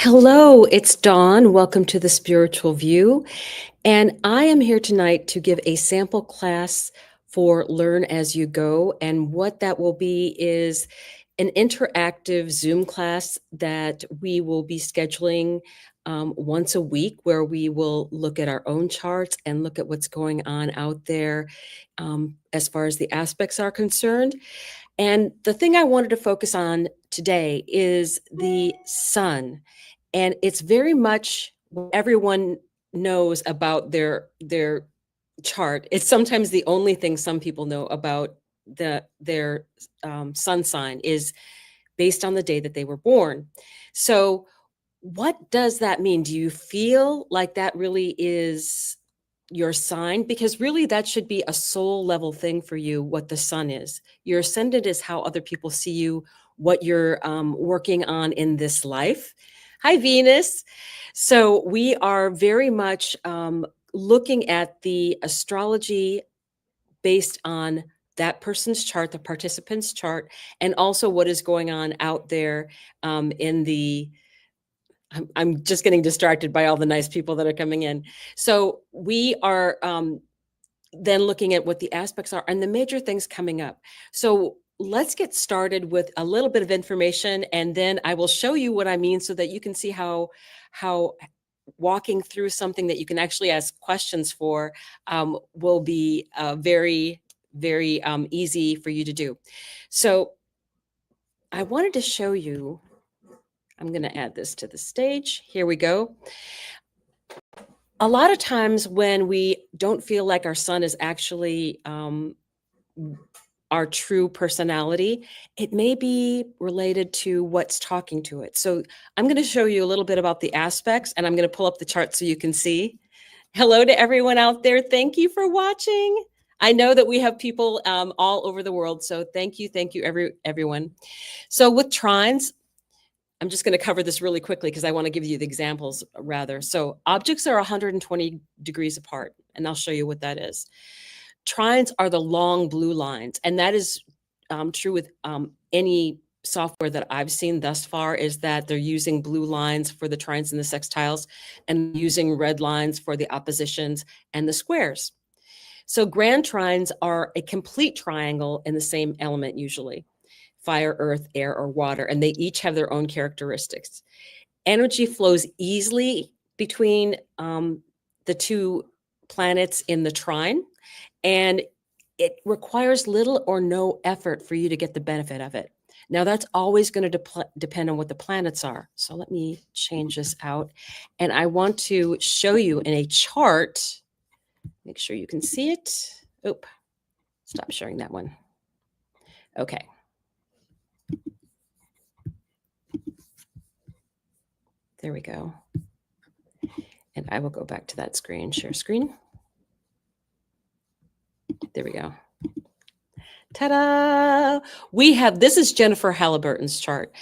Hello, it's Dawn. Welcome to the Spiritual View. And I am here tonight to give a sample class for Learn As You Go. And what that will be is an interactive Zoom class that we will be scheduling once a week, where we will look at our own charts and look at what's going on out there as far as the aspects are concerned. And the thing I wanted to focus on today is the sun. And it's very much what everyone knows about their chart. It's sometimes the only thing some people know about their sun sign is based on the day that they were born. So what does that mean? Do you feel like that really is your sign? Because really that should be a soul level thing for you, what the sun is. Your ascendant is how other people see you, what you're working on in this life. Hi, Venus. So we are very much looking at the astrology based on that person's chart, the participant's chart, and also what is going on out there in the I'm just getting distracted by all the nice people that are coming in. So we are then looking at what the aspects are and the major things coming up. So let's get started with a little bit of information, and then I will show you what I mean so that you can see how walking through something that you can actually ask questions for will be very, very easy for you to do. So I wanted to show you, I'm going to add this to the stage. Here we go. A lot of times when we don't feel like our sun is actually our true personality, it may be related to what's talking to it. So I'm going to show you a little bit about the aspects, and I'm going to pull up the chart so you can see. Hello to everyone out there. Thank you for watching. I know that we have people all over the world, so thank you everyone. So with trines, I'm just going to cover this really quickly because I want to give you the examples rather. So objects are 120 degrees apart, and I'll show you what that is. Trines are the long blue lines, and that is true with any software that I've seen thus far, is that they're using blue lines for the trines and the sextiles and using red lines for the oppositions and the squares. So grand trines are a complete triangle in the same element usually. Fire, earth, air, or water, and they each have their own characteristics. Energy flows easily between the two planets in the trine, and it requires little or no effort for you to get the benefit of it. Now, that's always going to depend on what the planets are. So let me change this out, and I want to show you in a chart. Make sure you can see it. Oop, stop sharing that one. Okay. There we go. And I will go back to that screen, share screen. There we go. Ta-da! This is Jennifer Halliburton's chart.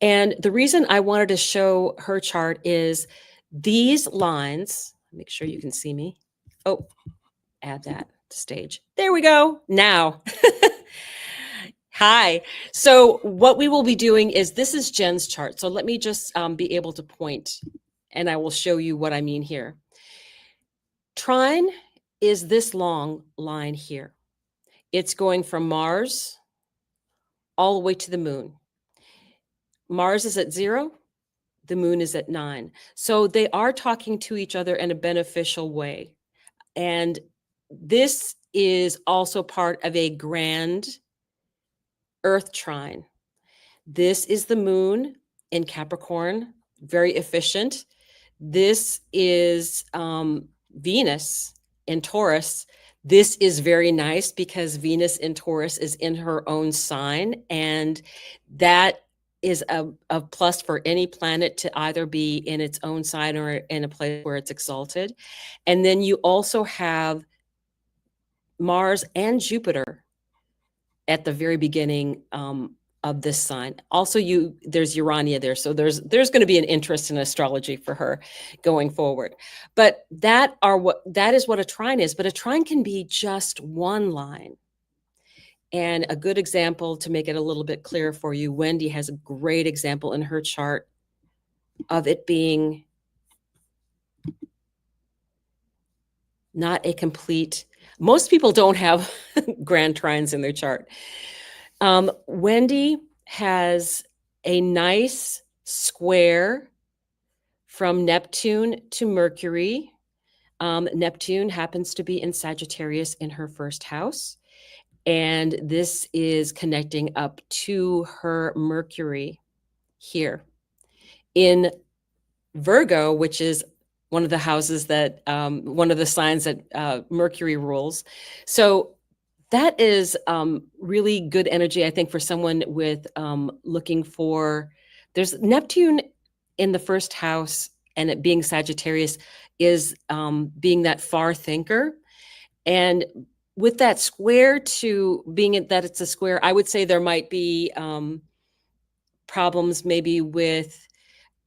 And the reason I wanted to show her chart is these lines, make sure you can see me. Oh, add that to stage. There we go. Now. Hi. So what we will be doing is, this is Jen's chart. So let me just be able to point, and I will show you what I mean here. Trine is this long line here. It's going from Mars all the way to the moon. Mars is at 0. The moon is at 9. So they are talking to each other in a beneficial way. And this is also part of a grand Earth trine. This is the moon in Capricorn, very efficient. This is Venus in Taurus. This is very nice because Venus in Taurus is in her own sign, and that is a plus for any planet to either be in its own sign or in a place where it's exalted. And then you also have Mars and Jupiter at the very beginning of this sign. Also, there's Urania there, so there's going to be an interest in astrology for her going forward. But that is what a trine is. But a trine can be just one line. And a good example to make it a little bit clearer for you, Wendy has a great example in her chart. of it being not a complete, most people don't have grand trines in their chart. Wendy has a nice square from Neptune to Mercury. Neptune happens to be in Sagittarius in her first house. And this is connecting up to her Mercury here in Virgo, which is one of the houses that, one of the signs that Mercury rules. So that is really good energy, I think, for someone with looking for, there's Neptune in the first house, and it being Sagittarius is being that far thinker. And with that square to being that it's a square, I would say there might be problems maybe with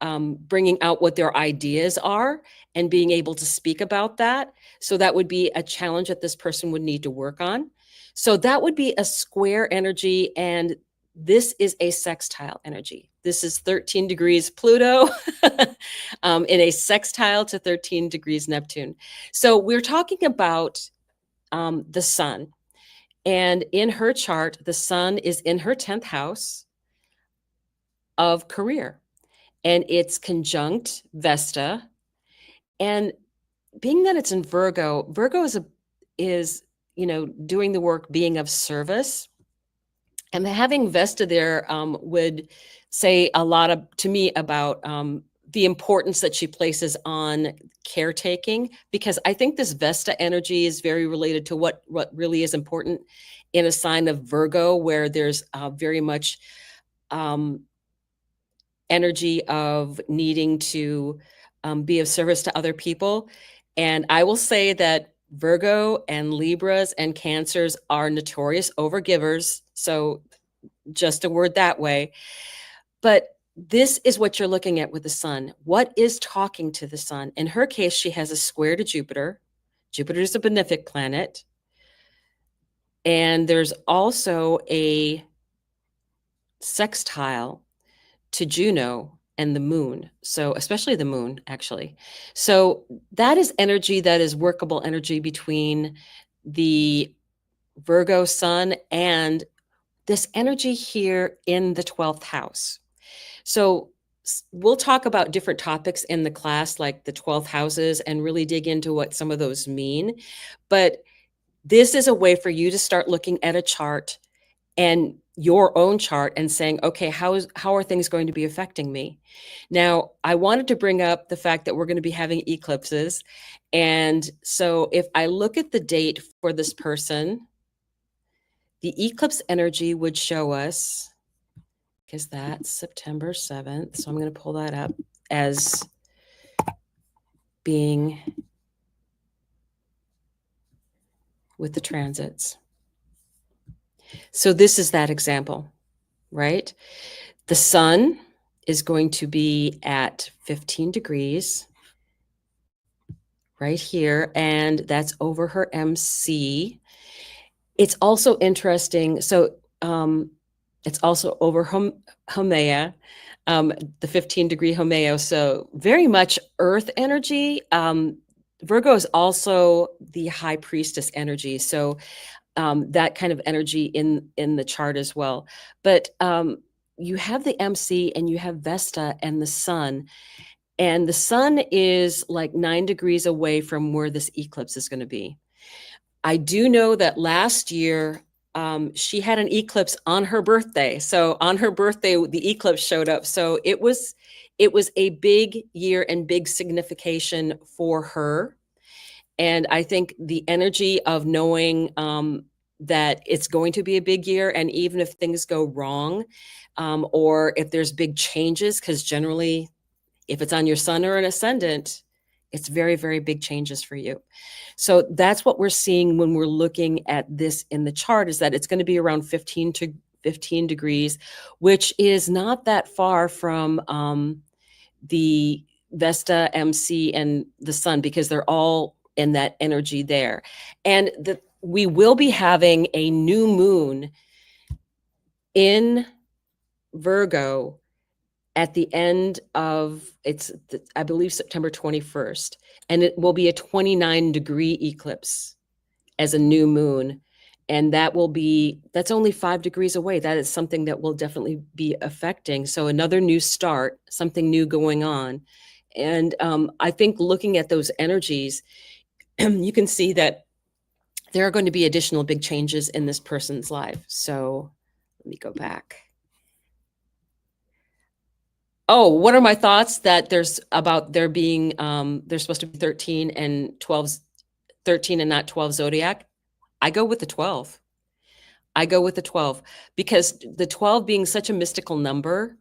bringing out what their ideas are and being able to speak about that. So that would be a challenge that this person would need to work on. So that would be a square energy, and this is a sextile energy. This is 13 degrees Pluto in a sextile to 13 degrees Neptune. So we're talking about the sun. And in her chart, the sun is in her 10th house of career. And it's conjunct Vesta. And being that it's in Virgo, Virgo is doing the work, being of service. And having Vesta there would say a lot to me about the importance that she places on caretaking, because I think this Vesta energy is very related to what really is important in a sign of Virgo, where there's very much energy of needing to be of service to other people. And I will say that Virgo and Libras and Cancers are notorious overgivers. So just a word that way. But this is what you're looking at with the sun. What is talking to the sun? In her case, she has a square to Jupiter. Jupiter is a benefic planet. And there's also a sextile to Juno and the moon. So especially the moon, actually. So that is energy that is workable energy between the Virgo sun and this energy here in the 12th house. So we'll talk about different topics in the class, like the 12 houses, and really dig into what some of those mean. But this is a way for you to start looking at a chart and your own chart and saying, okay, how are things going to be affecting me? Now, I wanted to bring up the fact that we're going to be having eclipses. And so if I look at the date for this person, the eclipse energy would show us, because that's September 7th. So I'm going to pull that up as being with the transits. So this is that example, right? The sun is going to be at 15 degrees right here, and that's over her MC. It's also interesting. So it's also over Haumea, the 15-degree Haumea. So very much earth energy. Virgo is also the high priestess energy. So that kind of energy in the chart as well. But you have the MC and you have Vesta and the sun. And the sun is like 9 degrees away from where this eclipse is going to be. I do know that last year, she had an eclipse on her birthday. So on her birthday, the eclipse showed up. So it was a big year and big signification for her. And I think the energy of knowing that it's going to be a big year, and even if things go wrong, or if there's big changes, because generally, if it's on your sun or an ascendant, it's very, very big changes for you. So that's what we're seeing when we're looking at this in the chart, is that it's going to be around 15 degrees, which is not that far from the Vesta, MC, and the sun, because they're all in that energy there. And we will be having a new moon in Virgo at the end of I believe September 21st, and it will be a 29-degree eclipse as a new moon. And that's only 5 degrees away. That is something that will definitely be affecting. So another new start, something new going on. And I think looking at those energies, you can see that there are going to be additional big changes in this person's life. So let me go back. Oh, what are my thoughts that there being, there's supposed to be 13 and 12, 13 and not 12 zodiac? I go with the 12. I go with the 12 because the 12 being such a mystical number,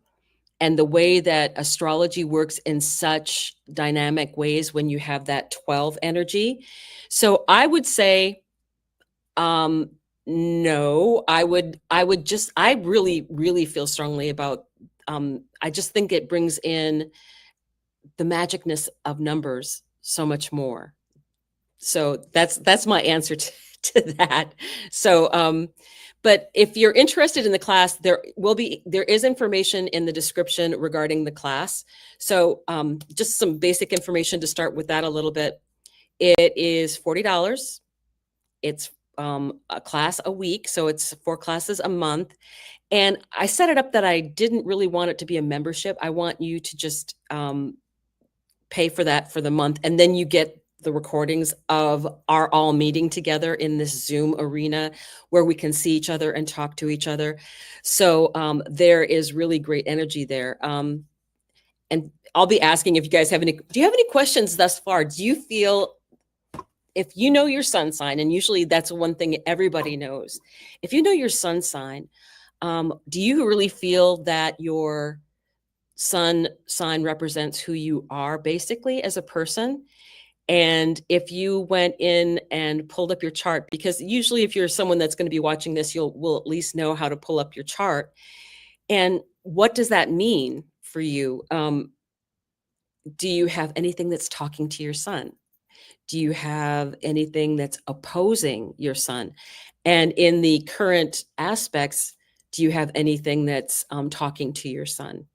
and the way that astrology works in such dynamic ways when you have that 12 energy. So I would say, no, I really, really feel strongly about, I just think it brings in the magicness of numbers so much more. So that's my answer to that. So, but if you're interested in the class, there is information in the description regarding the class. So just some basic information to start with that a little bit. It is $40. It's a class a week, so it's 4 classes a month. And I set it up that I didn't really want it to be a membership. I want you to just pay for that for the month, and then you get the recordings of our all meeting together in this Zoom arena where we can see each other and talk to each other. So there is really great energy there. And I'll be asking if you guys do you have any questions thus far? Do you feel, if you know your sun sign, and usually that's one thing everybody knows, if you know your sun sign, do you really feel that your sun sign represents who you are basically as a person? And if you went in and pulled up your chart, because usually if you're someone that's going to be watching this, will at least know how to pull up your chart. And what does that mean for you? Do you have anything that's talking to your sun? Do you have anything that's opposing your sun? And in the current aspects, do you have anything that's talking to your sun?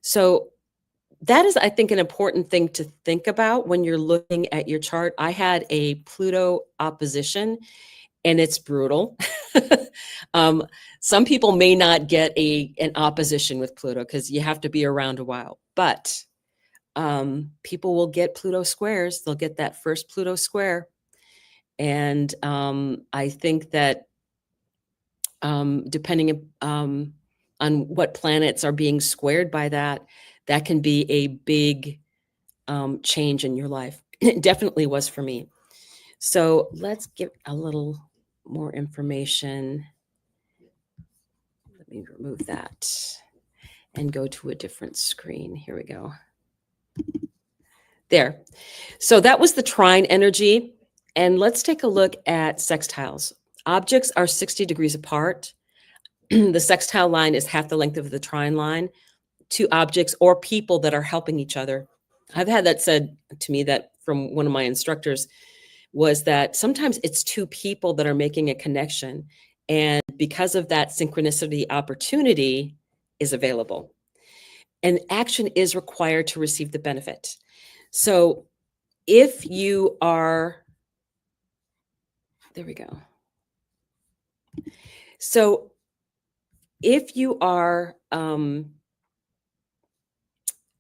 So that is, I think, an important thing to think about when you're looking at your chart. I had a Pluto opposition, and it's brutal. Some people may not get an opposition with Pluto because you have to be around a while, but people will get Pluto squares. They'll get that first Pluto square. And I think that depending on what planets are being squared by that, that can be a big change in your life. It definitely was for me. So let's get a little more information. Let me remove that and go to a different screen. Here we go. There. So that was the trine energy. And let's take a look at sextiles. Objects are 60 degrees apart. The sextile line is half the length of the trine line. 2 objects or people that are helping each other. I've had that said to me that from one of my instructors, was that sometimes it's 2 people that are making a connection. And because of that, synchronicity opportunity is available. And action is required to receive the benefit. So if you are, there we go. So if you are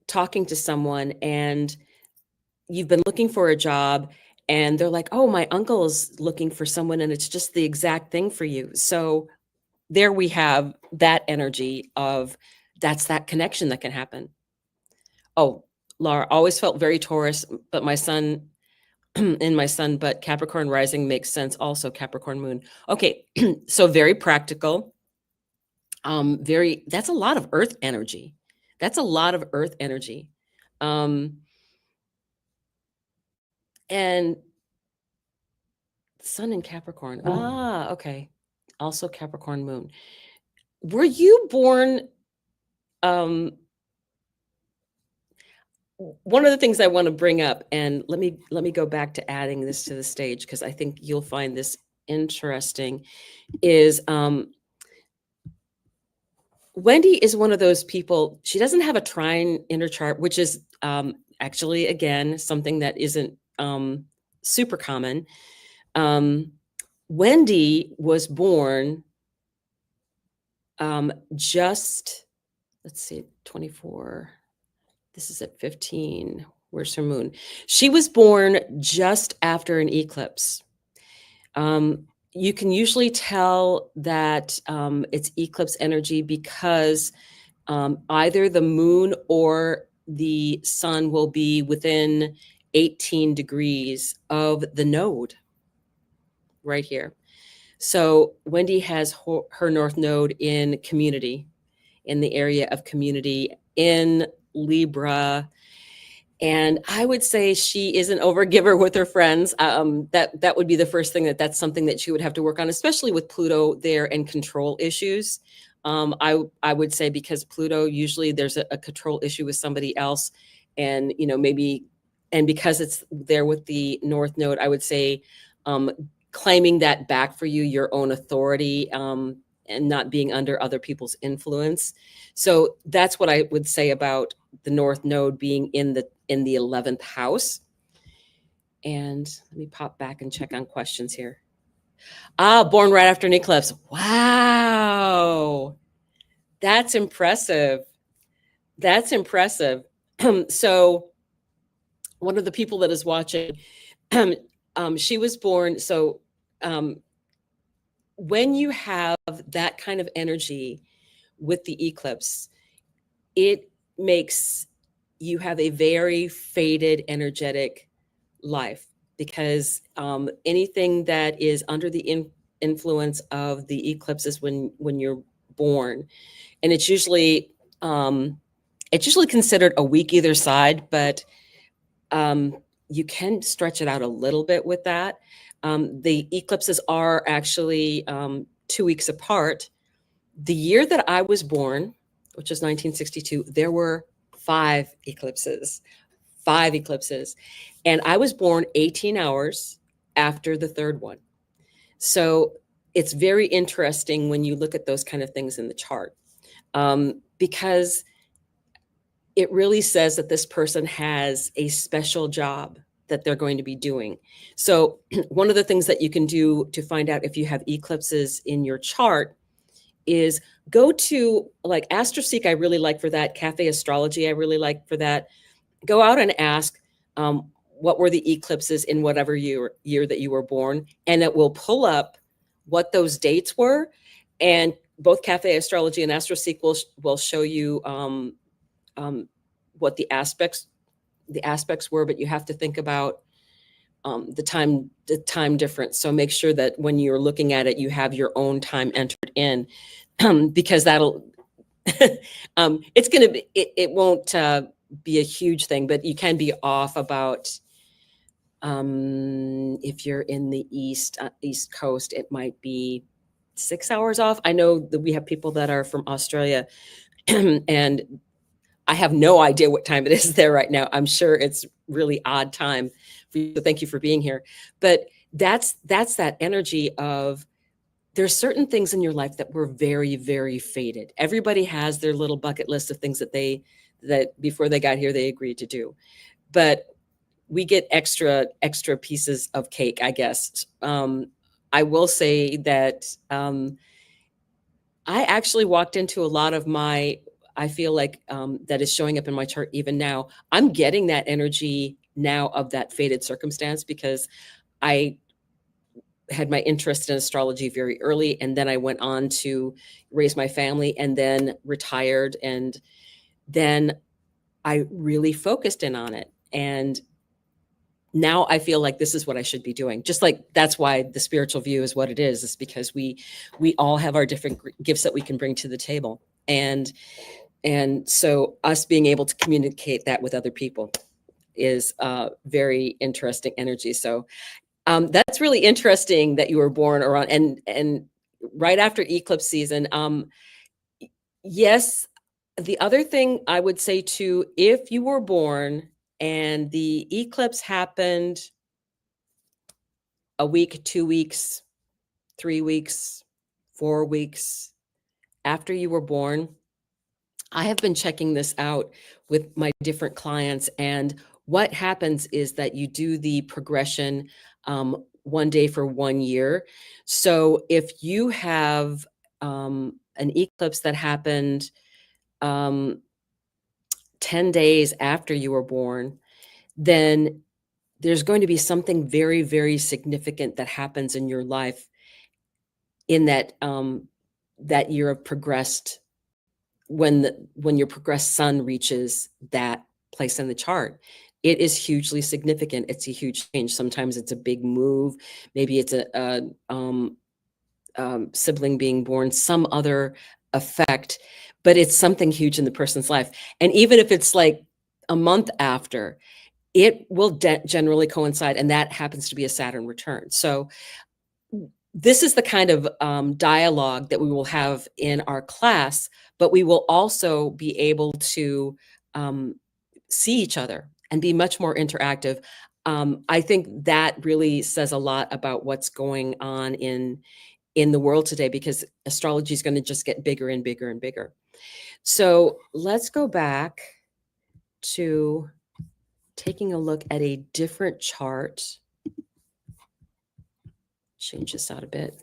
talking to someone and you've been looking for a job, and they're like, oh, my uncle is looking for someone, and it's just the exact thing for you. So there we have that energy of that's that connection that can happen. Oh, Laura, always felt very Taurus, but my sun but Capricorn rising makes sense. Also Capricorn moon. Okay. So very practical. That's a lot of earth energy. That's a lot of earth energy. And sun in Capricorn. Okay. Also Capricorn moon. Were you born, one of the things I want to bring up, and let me go back to adding this to the stage because I think you'll find this interesting, is Wendy is one of those people, she doesn't have a trine in her chart, which is actually, again, something that isn't super common. Wendy was born just, let's see, 24. This is at 15. Where's her moon? She was born just after an eclipse. You can usually tell that it's eclipse energy because either the moon or the sun will be within 18 degrees of the node right here. So Wendy has her north node in community, in the area of community in Libra. And I would say she is an overgiver with her friends. That would be the first thing, that's something that she would have to work on, especially with Pluto there and control issues. I would say because Pluto, usually there's a control issue with somebody else, and maybe, and because it's there with the North Node, I would say claiming that back for you, your own authority, and not being under other people's influence. So that's what I would say about the North Node being in the 11th house. And let me pop back and check on questions here. Born right after an eclipse. Wow. That's impressive. That's impressive. So one of the people that is watching, she was born. So when you have that kind of energy with the eclipse, it makes you have a very faded, energetic life, because anything that is under the influence of the eclipse is when you're born, and it's usually considered a week either side, but you can stretch it out a little bit with that. The eclipses are actually 2 weeks apart. The year that I was born, which is 1962, there were 5 eclipses. 5 eclipses. And I was born 18 hours after the third one. So it's very interesting when you look at those kind of things in the chart, because it really says that this person has a special job that they're going to be doing. So one of the things that you can do to find out if you have eclipses in your chart is go to, like, AstroSeek, I really like for that. Cafe Astrology, I really like for that. Go out and ask, what were the eclipses in whatever year that you were born, and it will pull up what those dates were. And both Cafe Astrology and AstroSeek will show you what the aspects were, but you have to think about the time difference. So make sure that when you're looking at it, you have your own time entered in, because that'll it's going to be, it won't be a huge thing, but you can be off about, if you're in the East Coast, it might be 6 hours off. I know that we have people that are from Australia, and I have no idea what time it is there right now. I'm sure it's really odd time for you. So thank you for being here. But that's that energy of, there's certain things in your life that were very, very faded. Everybody has their little bucket list of things that before they got here, they agreed to do. But we get extra pieces of cake, I guess. I will say that I actually walked into a lot of I feel like that is showing up in my chart even now. I'm getting that energy now of that faded circumstance, because I had my interest in astrology very early, and then I went on to raise my family and then retired, and then I really focused in on it. And now I feel like this is what I should be doing. Just like, that's why the spiritual view is what it is because we all have our different gifts that we can bring to the table. And so us being able to communicate that with other people is very interesting energy. So that's really interesting that you were born around and right after eclipse season. Yes, the other thing I would say too, if you were born and the eclipse happened a week, 2 weeks, 3 weeks, 4 weeks after you were born, I have been checking this out with my different clients, and what happens is that you do the progression one day for 1 year. So if you have an eclipse that happened um, 10 days after you were born, then there's going to be something very, very significant that happens in your life in that year of progressed, when your progressed sun reaches that place in the chart. It is hugely significant. It's a huge change. Sometimes it's a big move. Maybe it's a sibling being born, some other effect, but it's something huge in the person's life. And even if it's like a month after, it will generally coincide, and that happens to be a Saturn return. So this is the kind of dialogue that we will have in our class, but we will also be able to um, see each other and be much more interactive. I think that really says a lot about what's going on in the world today, because astrology is going to just get bigger and bigger and bigger. So let's go back to taking a look at a different chart. Change this out a bit.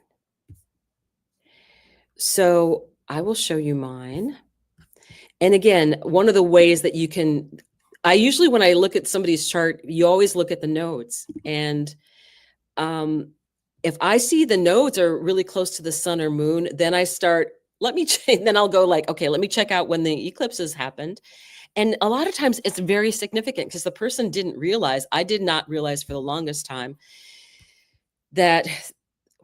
So I will show you mine. And again, one of the ways that you can, I usually, when I look at somebody's chart, you always look at the nodes. And if I see the nodes are really close to the sun or moon, then I start, then I'll go like, okay, let me check out when the eclipses happened. And a lot of times it's very significant because the person didn't realize, I did not realize for the longest time, that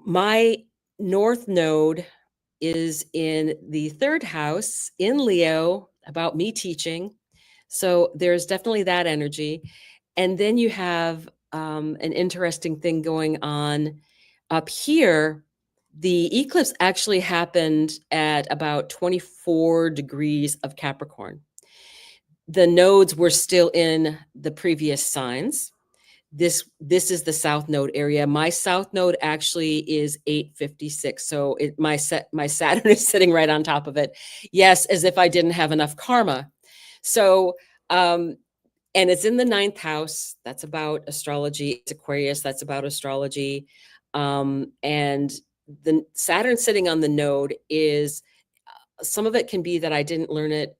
my North Node is in the 3rd house in Leo, about me teaching. So there's definitely that energy. And then you have an interesting thing going on up here. The eclipse actually happened at about 24 degrees of Capricorn. The nodes were still in the previous signs. This is the South Node area. My South Node actually is 856. So my Saturn is sitting right on top of it. Yes, as if I didn't have enough karma. So and it's in the 9th house. That's about astrology. It's Aquarius. That's about astrology. And the Saturn sitting on the node is, some of it can be that I didn't learn it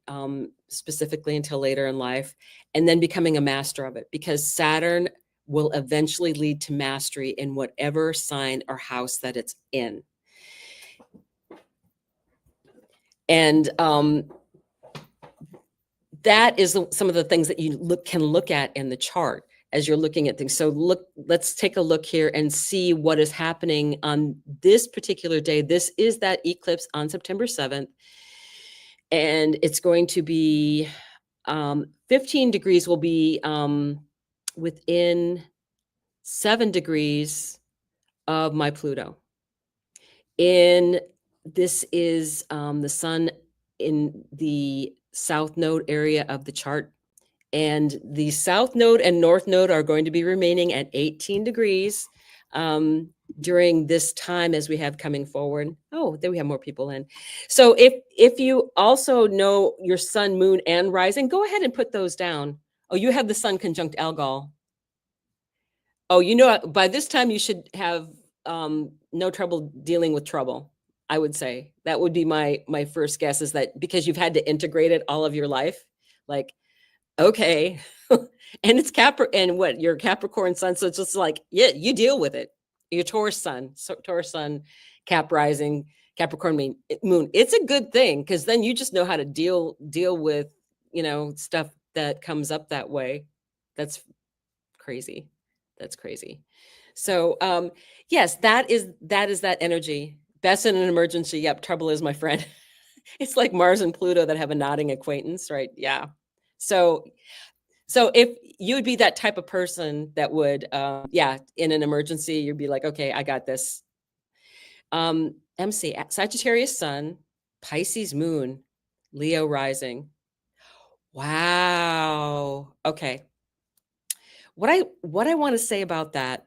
specifically until later in life, and then becoming a master of it, because Saturn will eventually lead to mastery in whatever sign or house that it's in. And that is some of the things that you can look at in the chart as you're looking at things. So let's take a look here and see what is happening on this particular day. This is that eclipse on September 7th. And it's going to be 15 degrees will be within 7 degrees of my Pluto. This is the sun in the South Node area of the chart. And the South Node and North Node are going to be remaining at 18 degrees during this time as we have coming forward. Oh, there we have more people in. So if you also know your sun, moon, and rising, go ahead and put those down. Oh, you have the sun conjunct Algol. Oh, by this time you should have no trouble dealing with trouble. I would say that would be my first guess, is that because you've had to integrate it all of your life, like, okay. And it's your Capricorn sun. So it's just like, yeah, you deal with it. Your Taurus sun, Cap rising, Capricorn moon. It's a good thing, because then you just know how to deal with, stuff that comes up that way. That's crazy. So yes, that is that energy. Best in an emergency. Yep, trouble is my friend. It's like Mars and Pluto that have a nodding acquaintance, right? Yeah. So if you would be that type of person that would, in an emergency, you'd be like, okay, I got this. MC, Sagittarius sun, Pisces moon, Leo rising. Wow. Okay. What I want to say about that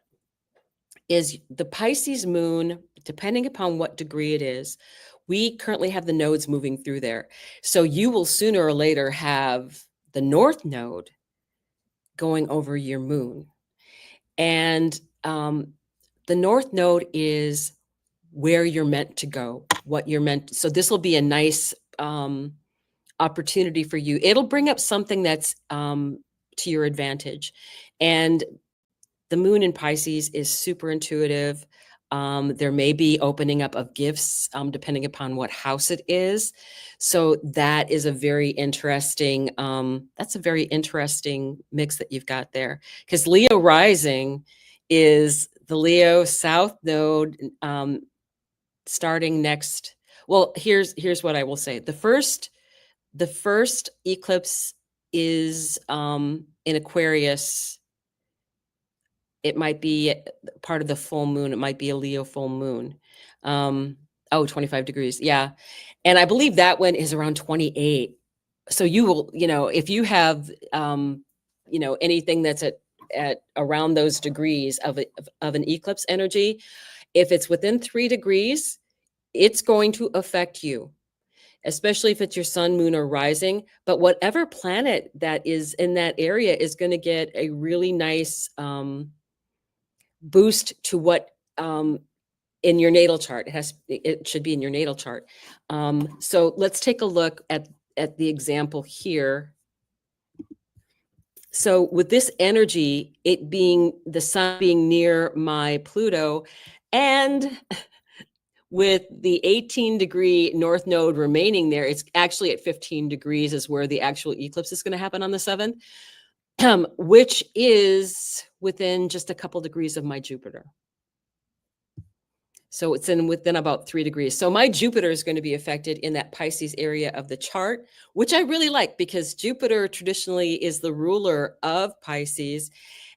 is the Pisces moon, depending upon what degree it is, we currently have the nodes moving through there. So you will sooner or later have the north node going over your moon. And the north node is where you're meant to go, what you're meant. So this will be a nice opportunity for you. It'll bring up something that's to your advantage. And the moon in Pisces is super intuitive. There may be opening up of gifts depending upon what house it is. So that is a very interesting, that's a very interesting mix that you've got there. Because Leo rising is the Leo South node starting next. Well, here's what I will say. The first eclipse is in Aquarius. It might be part of the full moon. It might be a Leo full moon. 25 degrees. Yeah. And I believe that one is around 28. So you will, if you have, anything that's at around those degrees of an eclipse energy, if it's within 3 degrees, it's going to affect you, especially if it's your sun, moon, or rising. But whatever planet that is in that area is going to get a really nice boost to what in your natal chart. It should be in your natal chart. So let's take a look at the example here. So with this energy, it being the sun being near my Pluto, and with the 18-degree north node remaining there, it's actually at 15 degrees is where the actual eclipse is going to happen on the 7th, which is within just a couple degrees of my Jupiter. So it's within about 3 degrees. So my Jupiter is going to be affected in that Pisces area of the chart, which I really like because Jupiter traditionally is the ruler of Pisces.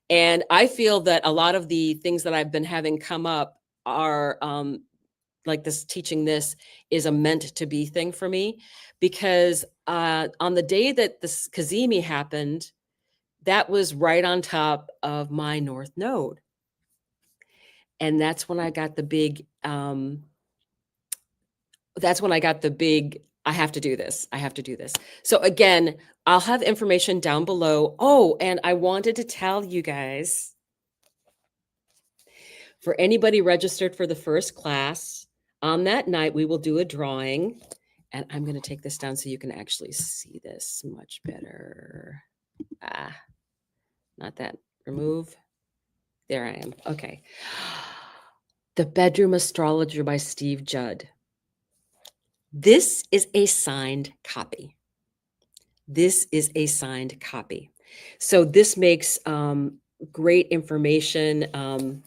And I feel that a lot of the things that I've been having come up are like this, teaching this is a meant to be thing for me, because on the day that this Cazimi happened, that was right on top of my north node. And that's when I got the big, I have to do this. I have to do this. So again, I'll have information down below. Oh, and I wanted to tell you guys, for anybody registered for the first class, on that night, we will do a drawing. And I'm going to take this down so you can actually see this much better. Not that. Remove. There I am. Okay. The Bedroom Astrologer by Steve Judd. This is a signed copy. This is a signed copy. So this makes great information.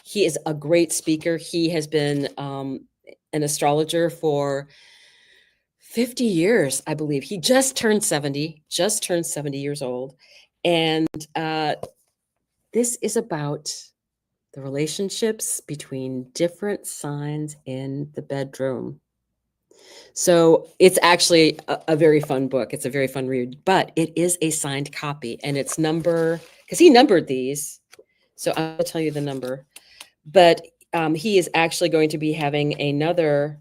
He is a great speaker. He has been an astrologer for 50 years, I believe. He just turned 70 years old. And this is about the relationships between different signs in the bedroom. So it's actually a very fun book. It's a very fun read, but it is a signed copy, and it's because he numbered these. So I'll tell you the number, but he is actually going to be having another,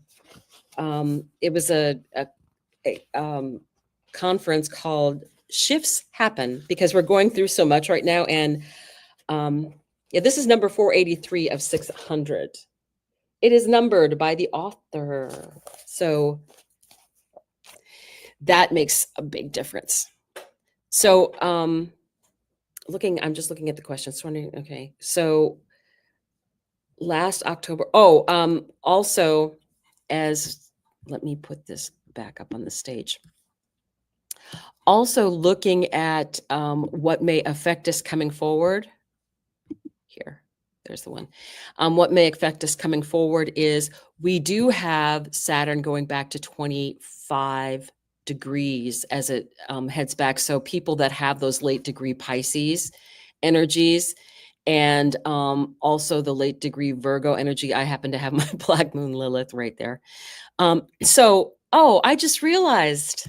it was a conference called Shifts Happen, because we're going through so much right now. And this is number 483 of 600. It is numbered by the author. So that makes a big difference. So I'm just looking at the questions. Okay. So last October, also, let me put this back up on the stage. Also looking at what may affect us coming forward. Here, there's the one. What may affect us coming forward is we do have Saturn going back to 25 degrees as it heads back. So people that have those late degree Pisces energies, and also the late degree Virgo energy. I happen to have my Black Moon Lilith right there. I just realized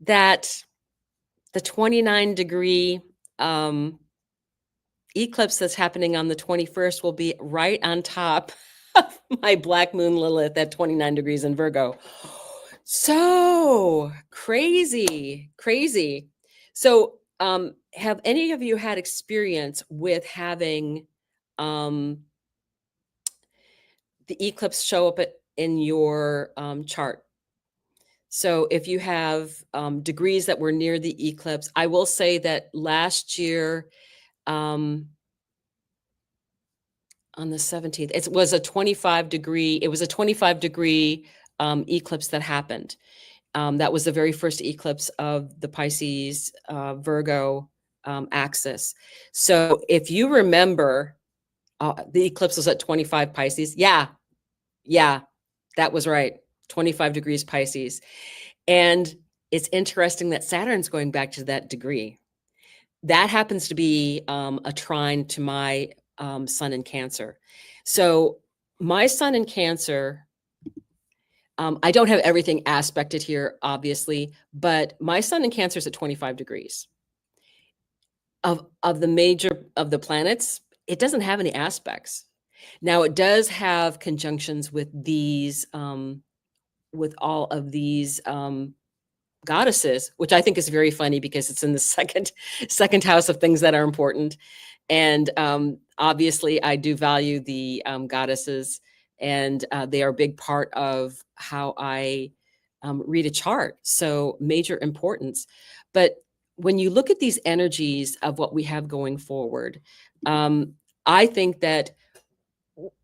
that the 29 degree eclipse that's happening on the 21st will be right on top my black moon Lilith at 29 degrees in Virgo. So crazy, crazy. So, have any of you had experience with having the eclipse show up in your chart? So, if you have degrees that were near the eclipse, I will say that last year, um, on the 17th, it was a 25 degree. It was a 25-degree eclipse that happened. That was the very first eclipse of the Pisces Virgo axis. So if you remember, the eclipse was at 25 Pisces. Yeah, that was right. 25 degrees Pisces. And it's interesting that Saturn's going back to that degree. That happens to be a trine to my sun in Cancer. So my sun in Cancer, I don't have everything aspected here, obviously, but my sun in Cancer is at 25 degrees. Of the major of the planets, it doesn't have any aspects. Now it does have conjunctions with these, with all of these goddesses, which I think is very funny because it's in the second house of things that are important. And obviously, I do value the goddesses, and they are a big part of how I read a chart. So major importance. But when you look at these energies of what we have going forward, I think that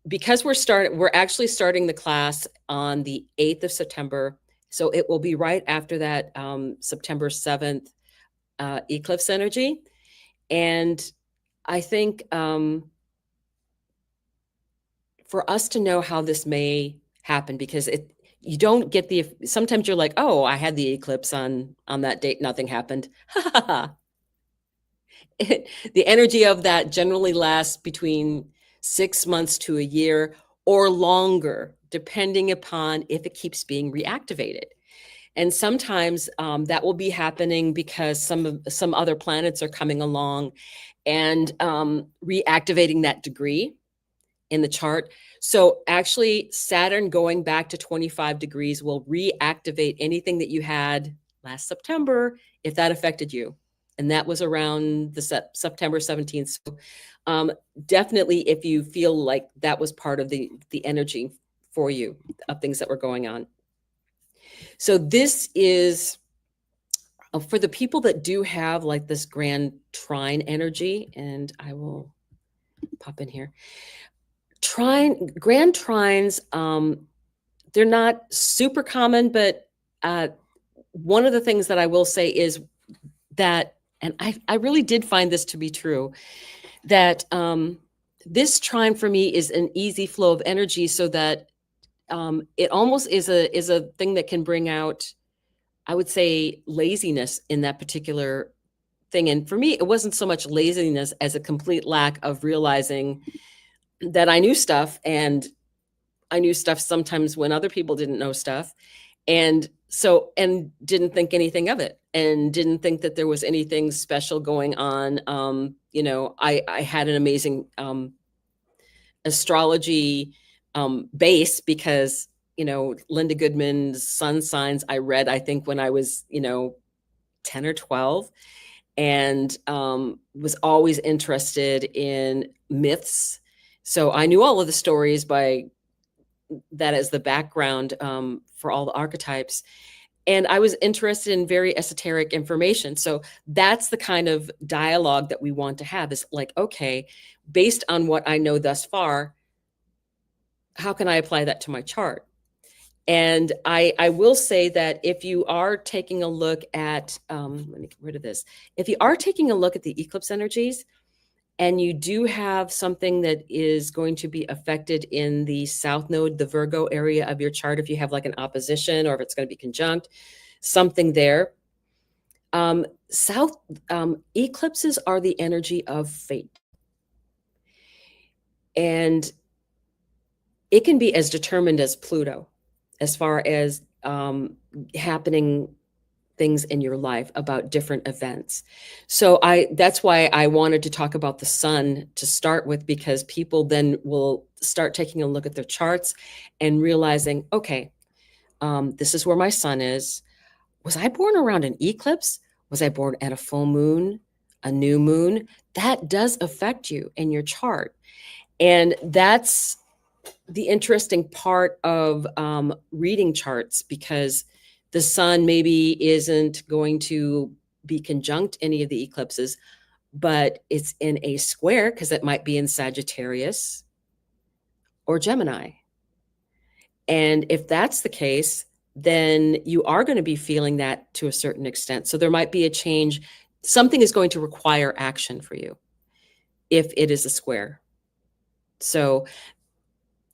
because we're actually starting the class on the 8th of September. So it will be right after that September 7th eclipse energy. And I think for us to know how this may happen, because you don't get sometimes you're like, oh, I had the eclipse on that date, nothing happened. The energy of that generally lasts between 6 months to a year or longer, depending upon if it keeps being reactivated. And sometimes that will be happening because some other planets are coming along and reactivating that degree in the chart. So actually, Saturn going back to 25 degrees will reactivate anything that you had last September, if that affected you. And that was around the September 17th. So definitely, if you feel like that was part of the energy for you of things that were going on. So this is for the people that do have like this grand trine energy, and I will pop in here. Grand trines, they're not super common, but one of the things that I will say is that, and I really did find this to be true, that this trine for me is an easy flow of energy, so that it almost is a thing that can bring out, I would say, laziness in that particular thing. And for me, it wasn't so much laziness as a complete lack of realizing that I knew stuff, and I knew stuff sometimes when other people didn't know stuff. And didn't think anything of it, and didn't think that there was anything special going on. I had an amazing astrology base because, Linda Goodman's sun signs I read, I think when I was, 10 or 12, and was always interested in myths. So I knew all of the stories by that as the background for all the archetypes. And I was interested in very esoteric information. So that's the kind of dialogue that we want to have, is like, okay, based on what I know thus far, how can I apply that to my chart? And I will say that if you are taking a look at, let me get rid of this. If you are taking a look at the eclipse energies, and you do have something that is going to be affected in the south node, the Virgo area of your chart, if you have like an opposition, or if it's going to be conjunct, something there. South eclipses are the energy of fate. And it can be as determined as Pluto, as far as happening things in your life, about different events. So that's why I wanted to talk about the sun to start with, because people then will start taking a look at their charts and realizing, okay, this is where my sun is. Was I born around an eclipse? Was I born at a full moon, a new moon? That does affect you in your chart. And that's the interesting part of reading charts, because the sun maybe isn't going to be conjunct any of the eclipses, but it's in a square because it might be in Sagittarius or Gemini. And if that's the case, then you are going to be feeling that to a certain extent. So there might be a change. Something is going to require action for you if it is a square. So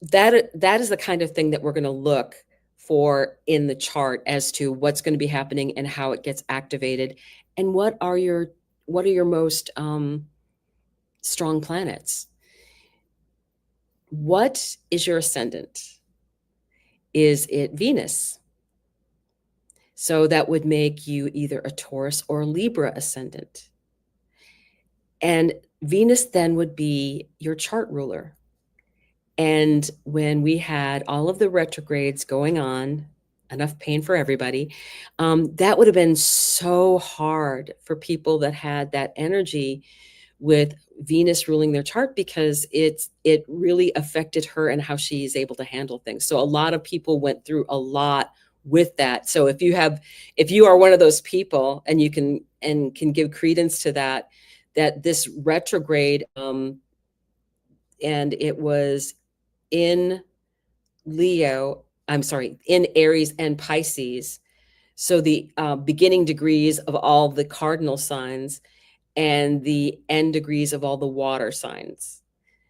that is the kind of thing that we're going to look for in the chart, as to what's going to be happening and how it gets activated, and what are your most strong planets. What is your ascendant? Is it Venus? So that would make you either a Taurus or a Libra ascendant. And Venus then would be your chart ruler. And when we had all of the retrogrades going on, enough pain for everybody, that would have been so hard for people that had that energy with Venus ruling their chart, because it really affected her and how she is able to handle things. So a lot of people went through a lot with that. So if you are one of those people, and you can give credence to that this retrograde, and it was in in Aries and Pisces. So the beginning degrees of all the cardinal signs and the end degrees of all the water signs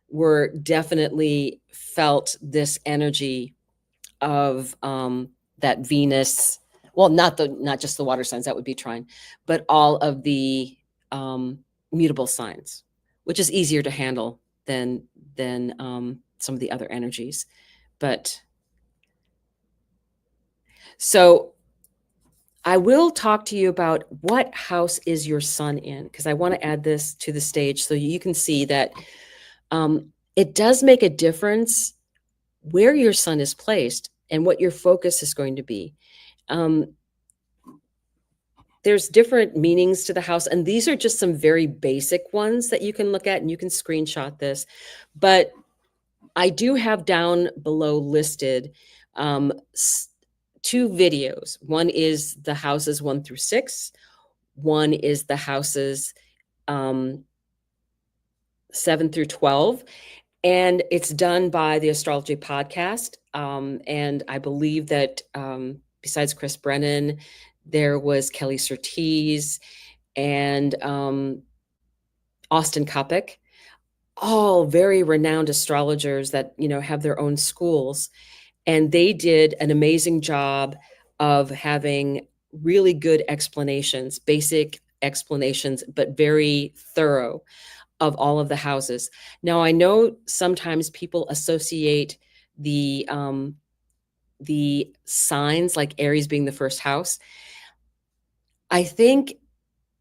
were definitely felt this energy of that Venus. Well, not just the water signs, that would be trine, but all of the mutable signs, which is easier to handle than some of the other energies. But so I will talk to you about what house is your sun in, because I want to add this to the stage so you can see that it does make a difference where your sun is placed and what your focus is going to be. There's different meanings to the house, and these are just some very basic ones that you can look at, and you can screenshot this. But I do have down below listed two videos. One is the houses 1 through 6. One is the houses 7 through 12. And it's done by the Astrology Podcast. And I believe that besides Chris Brennan, there was Kelly Surtees and Austin Coppock, all very renowned astrologers that have their own schools. And they did an amazing job of having really good explanations, basic explanations, but very thorough, of all of the houses. Now, I know sometimes people associate the signs, like Aries being the first house. I think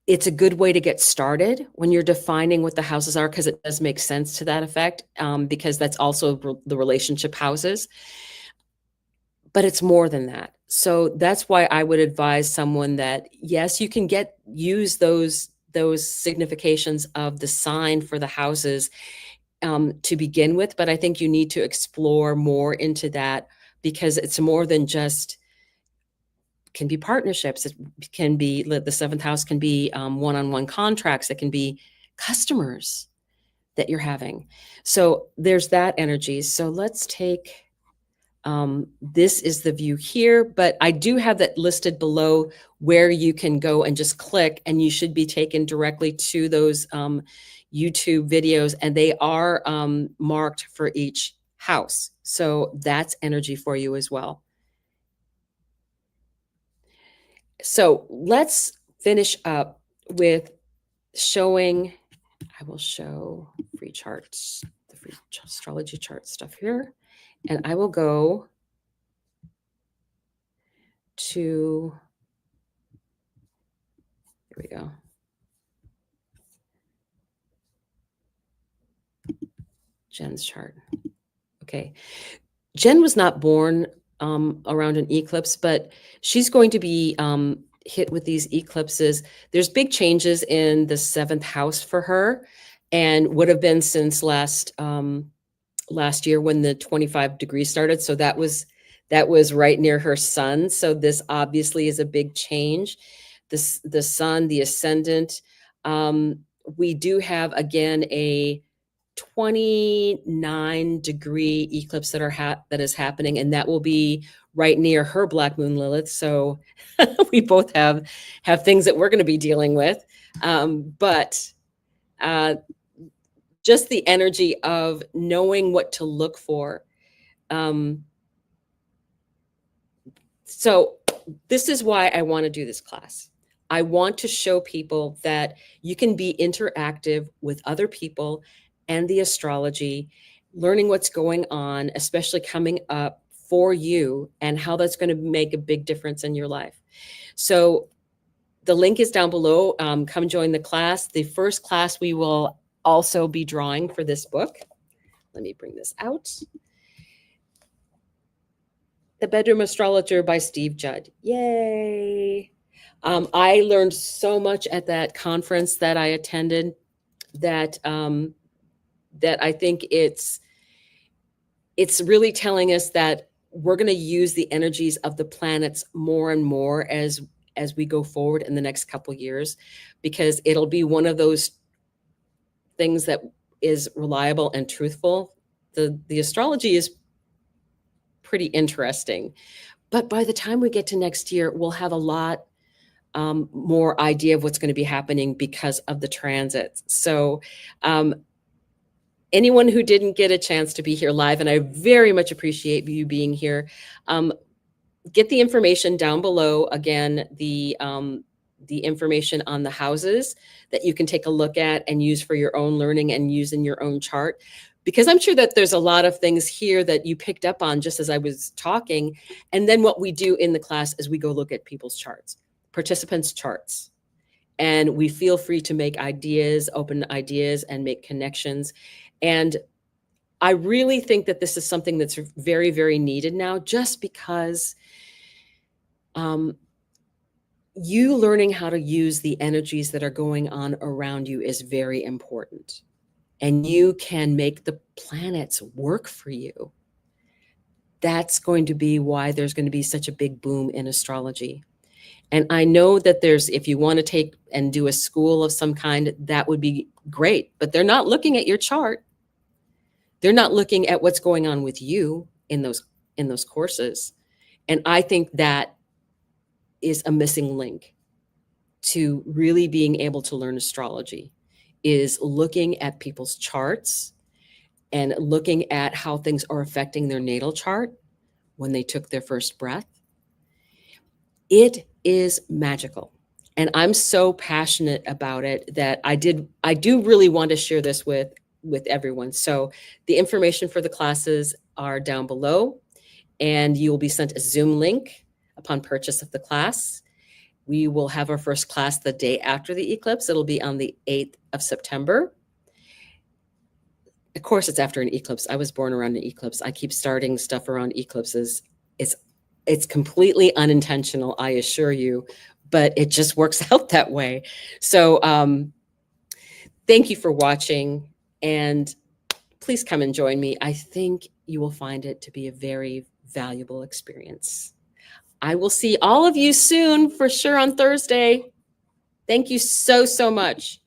it's a good way to get started when you're defining what the houses are, because it does make sense to that effect, because that's also the relationship houses. But it's more than that. So that's why I would advise someone that, yes, you can use those significations of the sign for the houses to begin with, but I think you need to explore more into that, because it's more than just, can be partnerships. It can be, the seventh house can be one-on-one contracts. It can be customers that you're having. So there's that energy. So let's take, this is the view here, but I do have that listed below where you can go and just click, and you should be taken directly to those YouTube videos, and they are marked for each house. So that's energy for you as well. So let's finish up with showing, I will show free charts, the free astrology chart stuff here. And I will go to Here we go. Jen's chart. Okay. Jen was not born around an eclipse, but she's going to be hit with these eclipses. There's big changes in the seventh house for her, and would have been since last year when the 25 degrees started. So that was right near her sun. So this obviously is a big change. The sun, the ascendant. We do have again a 29-degree eclipse that is happening, and that will be right near her black moon Lilith. So we both have things that we're going to be dealing with, but just the energy of knowing what to look for. So this is why I want to do this class. I want to show people that you can be interactive with other people and the astrology, learning what's going on, especially coming up for you, and how that's going to make a big difference in your life. So the link is down below. Come join the class. The first class we will also be drawing for this book. Let me bring this out. The Bedroom Astrologer by Steve Judd. Yay. I learned so much at that conference that I attended that I think it's really telling us that we're going to use the energies of the planets more and more as we go forward in the next couple of years, because it'll be one of those things that is reliable and truthful. The astrology is pretty interesting, but by the time we get to next year, we'll have a lot more idea of what's going to be happening because of the transits. So anyone who didn't get a chance to be here live, and I very much appreciate you being here, get the information down below. Again, the information on the houses that you can take a look at and use for your own learning and use in your own chart. Because I'm sure that there's a lot of things here that you picked up on just as I was talking. And then what we do in the class is we go look at people's charts, participants' charts. And we feel free to make ideas, open ideas, and make connections. And I really think that this is something that's very, very needed now, just because you learning how to use the energies that are going on around you is very important. And you can make the planets work for you. That's going to be why there's going to be such a big boom in astrology. And I know that if you want to take and do a school of some kind, that would be great, but they're not looking at your chart. They're not looking at what's going on with you in those courses. And I think that is a missing link to really being able to learn astrology, is looking at people's charts and looking at how things are affecting their natal chart when they took their first breath. It is magical. And I'm so passionate about it that I do really want to share this with everyone. So the information for the classes are down below, and you will be sent a Zoom link upon purchase of the class. We will have our first class the day after the eclipse. It'll be on the 8th of September. Of course, it's after an eclipse. I was born around an eclipse. I keep starting stuff around eclipses. It's completely unintentional, I assure you, but it just works out that way. So thank you for watching, and please come and join me. I think you will find it to be a very valuable experience. I will see all of you soon, for sure, on Thursday. Thank you so, so much.